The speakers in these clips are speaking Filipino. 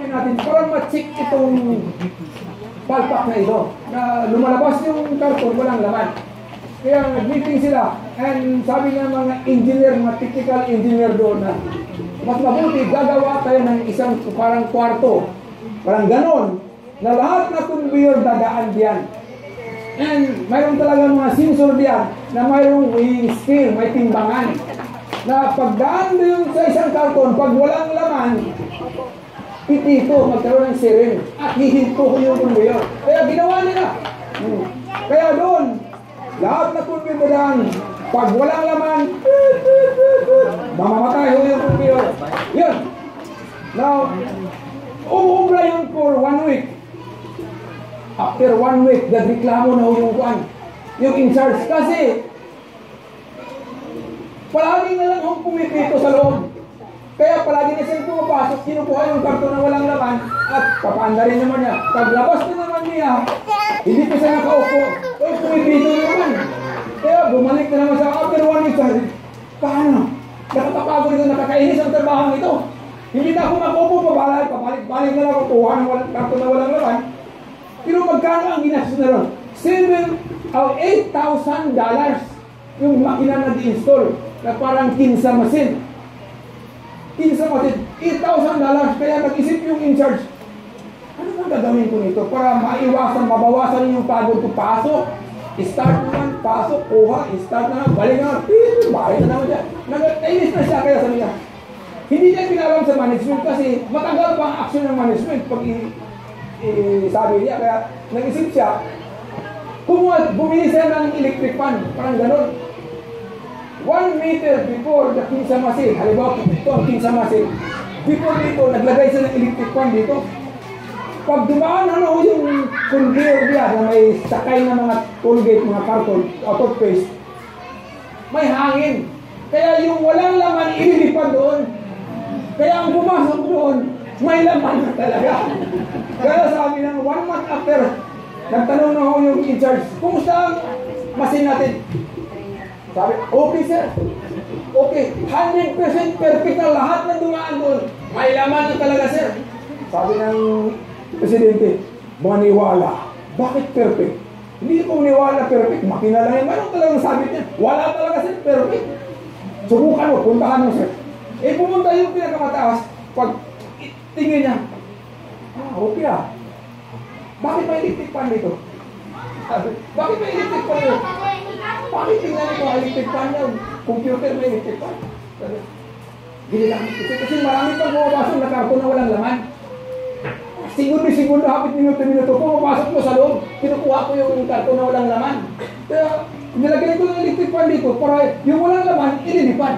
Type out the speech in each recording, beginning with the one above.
natin parang ma-check itong palpak na ito na lumalabas yung karton, walang laman. Kaya nag-meeting sila and sabi ng mga engineer, mga technical engineer doon na mas mabuti gagawa tayo ng isang parang kwarto, parang ganon, na lahat na conveyor dadaan diyan. And mayroon talaga mga sensor diyan na mayroong weighing scale, may timbangan. Na pagdaan doon sa isang karton, pag walang laman, pitito, magkaroon ng siren at hihinto ko yung conveyor. Kaya ginawa nila. Kaya doon, lahat na conveyor daan, pag walang laman, mamamatay ko yung conveyor. Yun. Now, umuubra yun for 1 week. After 1 week, nagreklamo na yung kuan, yung in charge. Kasi, palagi na lang akong pumipito sa loob. Kaya palagi na siyang pumapasok, kinukuha yung karton na walang laman, at papaanda rin naman niya. Paglabas na naman niya, hindi pa siya nakaupo. Kaya pumipito naman. Kaya bumalik na naman siya. After 1 week, sabi, paano? Nakatapagod ito, nakakainis ang trabaho nito. Hindi na ako makupo, pabalik-balik na lang ako, kuha ng karton na walang laman. Pero magkano ang ginastos na ron? $8,000 yung makina na di-install na parang kinsa machine. $8,000. Kaya nag-isip yung in-charge, ano bang gagawin ko nito para maiwasan, mabawasan yung pagod ko? Pasok, start naman, pasok, kuha, start naman, balik naman, balik na naman siya. Nag-inis na siya, kaya sabi niya, hindi niya pinalam sa management kasi matagal pa ang action ng management pag sabi niya. Kaya nag-isip siya, bumili siya ng electric fan, parang gano'n. 1 meter before the kinsa machine, halimbawa ito ang kinsa machine, before dito, naglagay siya ng electric fan dito. Pag dumaan yung conveyor niya na may sakay na mga Colgate, mga carton, toothpaste, may hangin. Kaya yung walang laman, ililipad doon. Kaya ang pumasok doon, may laman na talaga. Kaya sabi ng 1 month after, nagtanong na ako yung in-charge, kumusta ang machine natin? Sabi, okay sir. Okay, 100% perfect na lahat ng dumaan doon. May laman na talaga sir. Sabi ng presidente, maniwala. Bakit perfect? Hindi ko maniwala perfect. Makina lang yan. Mayroon talagang sabi niya. Wala talaga sir, perfect. Subukan mo, puntahan mo sir. Pumunta yung pinakamataas. Pag tingin niya, okay ah. Bakit may electric fan dito? Bakit may electric fan dito? Bakit tingnan ito ang electric fan niya? Computer may electric fan. Ginigamit kasi marami pang pumapasok na karton na walang laman. Segundo, hapit minuto, pumapasok mo sa loob, kinukuha ko yung karton na walang laman. Kaya nilagay ko ng electric fan dito para yung walang laman, ililipad.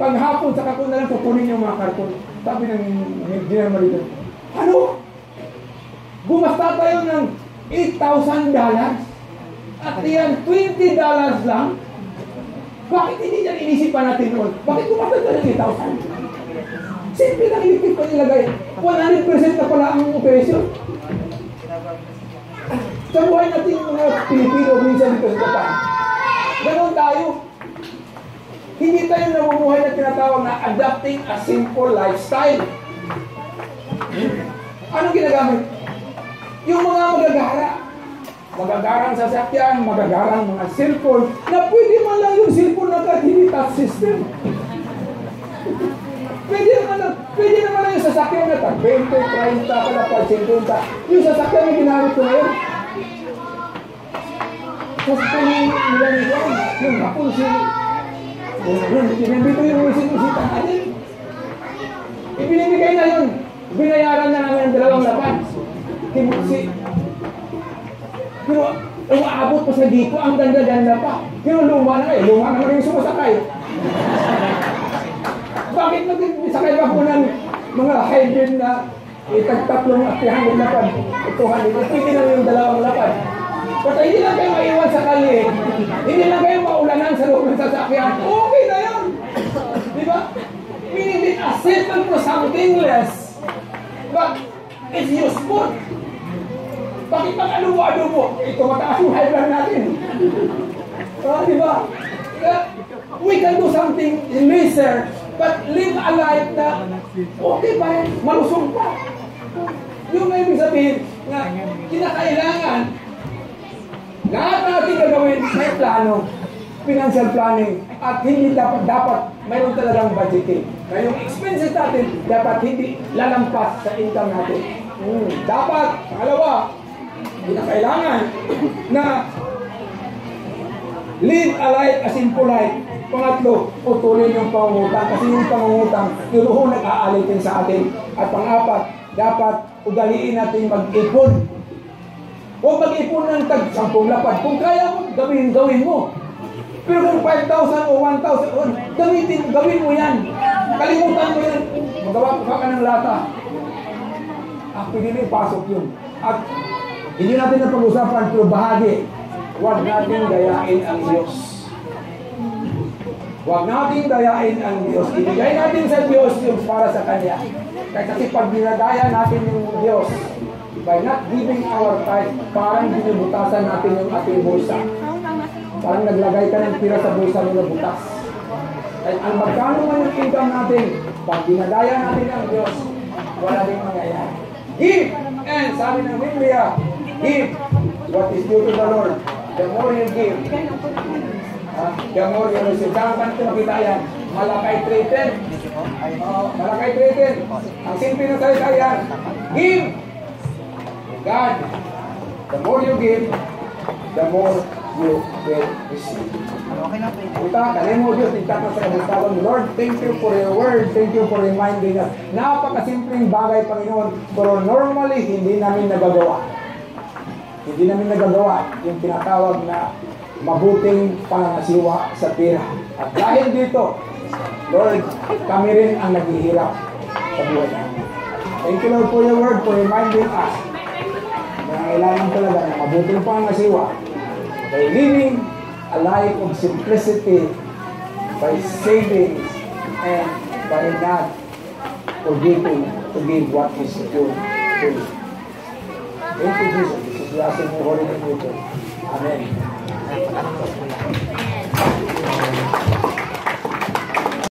Pag hapon, saka ko na lang pupunin yung mga karton. Sabi ng engineer Marito, ano? Gumasta tayo ng $8,000 at yan $20 lang. Bakit hindi yan inisipan natin noon? Bakit gumasta tayo ng $8,000? Simple lang electric pa nilagay. 100% na pala ang operasyon. Sa buhay natin yung mga Pilipino, minsan dito sa Japan, ganon tayo. Hindi tayo namumuhay na tinatawag na adapting a simple lifestyle. Anong ginagamit? Yung mga magagarang sasakyan, magagarang mga cellphone, na pwede man lang yung cellphone na kahit hindi touch system. Pwede naman lang yung sasakyan na tag 20, 30, pala 50. Yung sasakyan na ginamit ko ngayon. Sasakyan nila nito, yung hapon pinibito yung musita natin. Ibinibigay na yun. Binayaran na namin ang 2 lapan. Kibuksi. Pero umaabot pa sa dito, ang ganda-ganda pa. Pero luma na luma naman yung sumasakay. Bakit sakay pa po ng mga hybrid na itag-tatlong at 300 lapan? 200. Pwede na yung 2 lapan. Basta hindi lang kayo maiwan sa kali. Hindi lang kayo maulanan sa loob ng sasakyan. Okay na yun. Diba? We need a settle for something less. But it's useful. Bakit pag-alubo-alubo? Ito mataas yung high blood natin. Diba? We can do something lesser, but live a life na okay pa rin, malusog pa. Yung ibig sabihin na kinakailangan lahat na natin gagawin may plano, financial planning, at hindi dapat mayroon talagang budgeting. Kaya yung expenses natin dapat hindi lalampas sa income natin. Dapat, pangalawa, kinakailangan na live a life as simple life. Pangatlo, putulin yung pangungutang kasi yung pangungutang yun nag-aalitin sa atin. At pang-apat, dapat ugaliin natin mag-ipon. Huwag mag-ipon ng tag-10 lapad. Kung kaya mo, gawin mo. Pero kung 5,000 o 1,000, gawin mo yan. Kalimutan mo yan. Magawa ka ng lata. Pwede na ipasok yun. At hindi natin na pag-usapan, pero bahagi. Huwag natin dayain ang Diyos. Huwag natin dayain ang Diyos. Ibigay natin sa Diyos yung para sa Kanya. Kasi pag dinadaya natin yung Diyos, by not giving our tithe, parang binubutasan natin yung ating bulsa. Parang naglagay ka ng pira sa bulsa mo na butas. At ang magkano man yung income natin, pag dinadaya natin ang Diyos, wala din mangyayari. Give! And sabi ng Biblia, give what is due to the Lord. The more you give, the more you receive. Saan pa natin makita yan? Malakay 3:10. Malakay 3:10. Ang simple na salita yan. Give! God, the more you give, the more you will receive. Kita, kalin mo Diyos, tingkat sa kamustawan. Lord, thank you for your word. Thank you for reminding us. Napakasimpleng bagay, Panginoon, pero normally, hindi namin nagagawa. Hindi namin nagagawa yung tinatawag na mabuting pangangasiwa sa pera. At dahil dito, Lord, kami rin ang naghihirap sa buhay namin. Thank you, Lord, for your word, for reminding us na kailangan talaga ng mabuting pangangasiwa by living a life of simplicity, by saving, and by not forgetting to give what is due to you. Thank you, Jesus. This is the holy name of God. Amen.